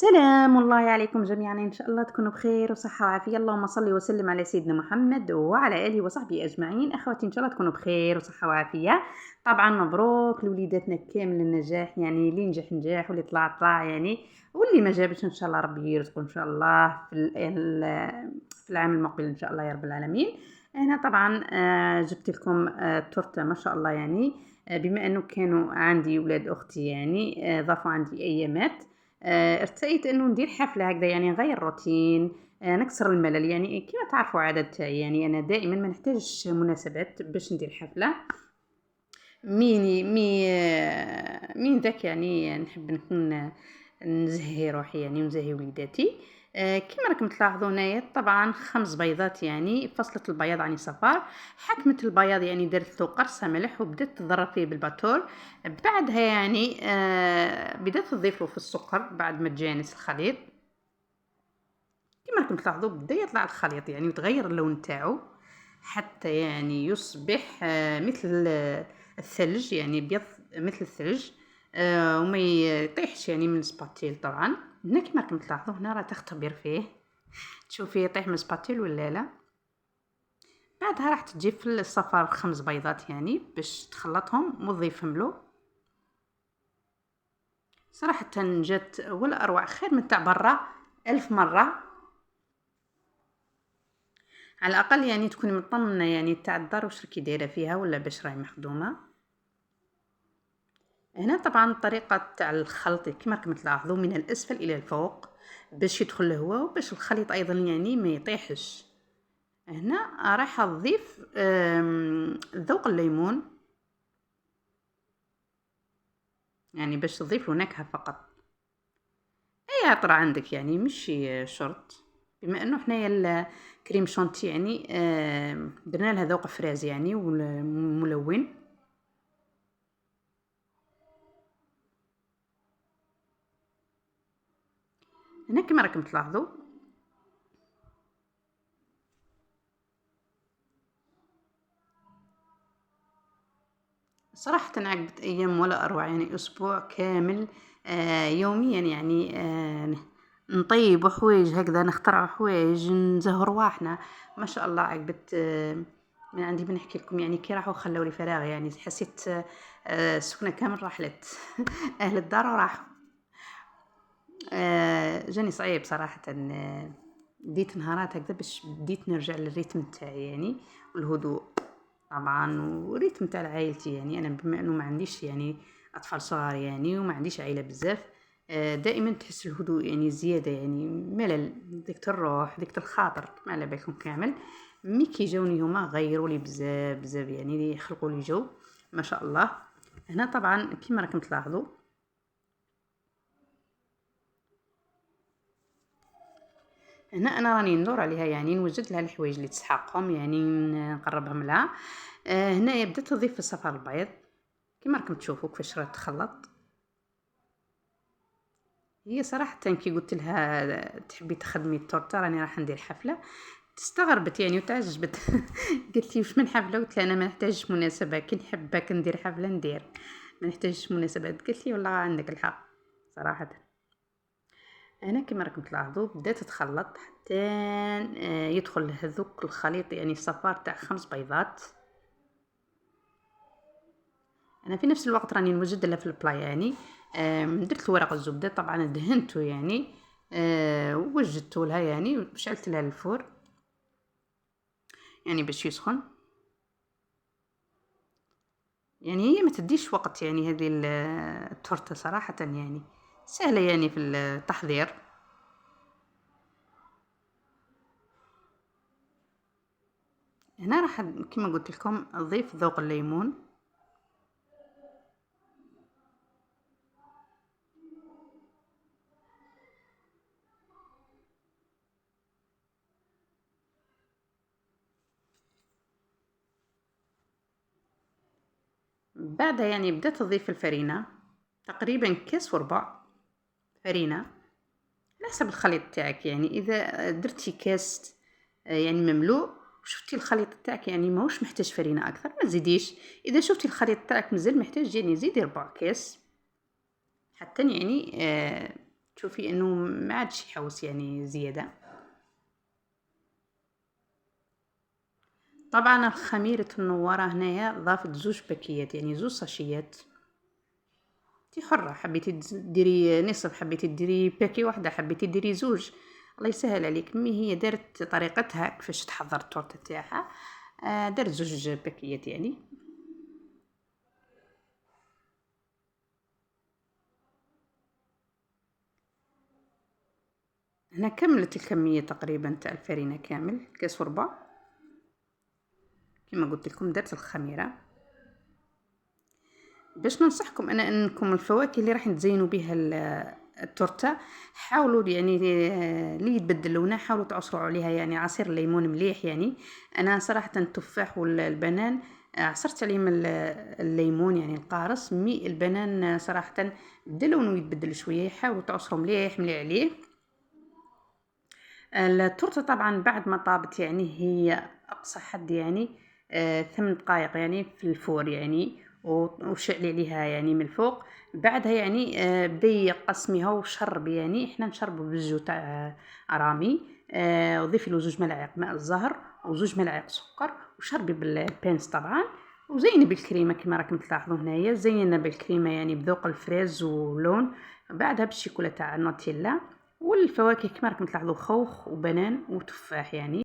سلام الله عليكم جميعًا، إن شاء الله تكونوا بخير وصحة وعافية، اللهم صل وسلم على سيدنا محمد وعلى آله وصحبه أجمعين، أخواتي إن شاء الله تكونوا بخير وصحة وعافية، طبعًا مبروك لوليداتنا كامل النجاح يعني اللي نجح نجح واللي طلع طلع يعني، واللي ما جابش إن شاء الله ربي يرزقه إن شاء الله في العام المقبل إن شاء الله يا رب العالمين. هنا طبعًا جبت لكم تورتة ما شاء الله يعني، بما إنه كانوا عندي ولاد أختي يعني ضافوا عندي أيامات. ارتأيت إنه ندير حفلة هكذا يعني نغيّر روتين، نكسر الملل، يعني كيما تعرفوا العادة تاعي يعني أنا دائمًا ما نحتاجش مناسبات باش ندير حفلة، من ذاك يعني نحب نكون نزهّي روحي يعني ونزهّي وليداتي. كيما راكم تلاحظوا هنايا طبعًا 5 بيضات يعني فصلت البياض عن الصفار، حكمت البياض يعني درت له قرصة ملح وبدأت تضرب فيه بالباتور، بعدها يعني بدأت تضيف له في السكر بعد ما تجانس الخليط، كيما راكم تلاحظوا بدا يطلع الخليط يعني وتغيّر اللون تاعو، حتى يعني يصبح مثل الثلج يعني أبيض مثل الثلج، وما يطيحش يعني من السباتيل طبعًا، هنا كيما راكم تلاحظوا هنا راه تختبر فيه، تشوفيه يطيح من السباتيل والّا لا، بعدها راح تجيب في الصفار 5 بيضات يعني باش تخلّطهم وتضيفهم له، صراحةً جات ولا أروع خير من تاع برا 1000 مرة. على الأقل يعني تكوني مطمنة يعني تاع الدار واش راكي دايرة فيها ولا باش راهي مخدومة. هنا طبعًا الطريقة تاع الخلط كيما راكم تلاحظوا من الأسفل إلى الفوق باش يدخل الهوا وباش الخليط أيضًا يعني ما يطيحش. هنا رايحة نضيف ذوق الليمون، يعني باش تضيف له نكهة فقط. أي عطر عندك يعني ماشي شرط، بما إنه حنايا الكريم شانتي يعني درنا لها ذوق فرازي يعني ملون. هنا كيما راكم تلاحظوا صراحةً عقبة أيام ولا أروع، يعني أسبوع كامل يوميًا يعني نطيبوا حوايج هكذا، نخترعوا حوايج، نزهّوا رواحنا، ما شاء الله عقبة ما عندي ما نحكي لكم يعني كي راحوا خلّوا لي فراغ يعني حسيت السكنة كامل رحلت أهل الدار راحوا. جاني صعيب صراحةً، ديت نهارات هكذا باش بديت نرجع للريتم تاعي يعني والهدوء. طبعًا والريتم تاع عايلتي يعني أنا بما إنه ما عنديش يعني أطفال صغار يعني وما عنديش عيلة بزاف، دائمًا تحس الهدوء يعني زيادة يعني ملل، ضيقة الروح، ضيقة الخاطر ما على بالكم كامل، مي كي جاوني هُما غيّروا لي بزاف، بزاف يعني خلقوا لي جو ما شاء الله. هنا طبعًا كيما راكم تلاحظوا هنا أنا راني ندور عليها يعني نوجد لها الحوايج اللي تسحقهم يعني نقربهم لها. هنايا بديت تضيف في الصفار البيض كيما راكم تشوفوا كيفاش راه تخلط. هي صراحةً كي قُلت لها تحبي تخدمي التورتة راني رايحة ندير حفلة، استغربت يعني وتعجبت قالت لي: "واش من حفلة؟" قُلت لها: "أنا ما نحتاجش مناسبة كي نحب هاكا ندير حفلة ندير، ما نحتاجش مناسبات." قالت لي: "والله عندك الحق." صراحةً. أنا كيما راكم تلاحظوا بدات تتخلط حتى يدخل هذوك الخليط يعني الصفار تاع 5 بيضات. أنا في نفس الوقت راني نوجد لها في البلا يعني درت له ورق الزبدة طبعًا دهنته يعني ووجدته لها يعني وشعلت لها الفور يعني باش يسخن، يعني هي ما تديش وقت يعني هذه التورتة صراحةً يعني سهلة يعني في التحضير. هنا راح كيما قلت لكم أضيف ذوق الليمون. بعدها يعني بدأت أضيف الفرينة تقريبًا كاس وربع فرينة على حسب الخليط تاعك، يعني إذا درتي كاس يعني مملوء وشفتي الخليط تاعك يعني ماهوش محتاج فرينة أكثر ما تزيديش، إذا شفتي الخليط تاعك مازال محتاج يعني زيدي ربع كاس حتى يعني تشوفي انه ما عادش يحوس يعني زياده. طبعا خميره النواره هنايا ضافت زوج باكيات يعني زوج ساشيات، انتي حره، حبيتي ديري نصف، حبيتي ديري باكي واحده، حبيتي ديري زوج، الله يسهل عليك. مي هي دارت طريقتها كيفاش تحضر التورته تاعها، دارت زوج باكيات يعني. هنا كملت الكميه تقريبا تاع الفرينه كامل، كاس وربع كما قلت لكم. درت الخميره. باش ننصحكم انا انكم الفواكه اللي راح تزينوا بها التورته، حاولوا يعني اللي يتبدل لونها حاولوا تعصروا عليها يعني عصير الليمون مليح يعني. انا صراحه التفاح والبنان عصرت عليهم الليمون يعني القارص. مي البنان صراحه بدا لونه يتبدل شويه، حاولوا تعصروا مليح مليح عليه. التورته طبعا بعد ما طابت يعني هي اقصى حد يعني 8 دقائق يعني في الفور يعني، وشعلي عليها يعني من الفوق. بعدها يعني بدا يقسميها وشرب يعني. احنا نشربوا بالجو تاع رامي. وضيفي له 2 ملاعق ماء الزهر و2 ملاعق سكر، وشربي بالبينس طبعا. وزيني بالكريمه كما راكم تلاحظوا هنايا، زينا بالكريمه يعني بذوق الفريز ولون. بعدها بالشيكولا تاع النوتيلا، والفواكه كما راكم تلاحظوا خوخ وبنان وتفاح يعني.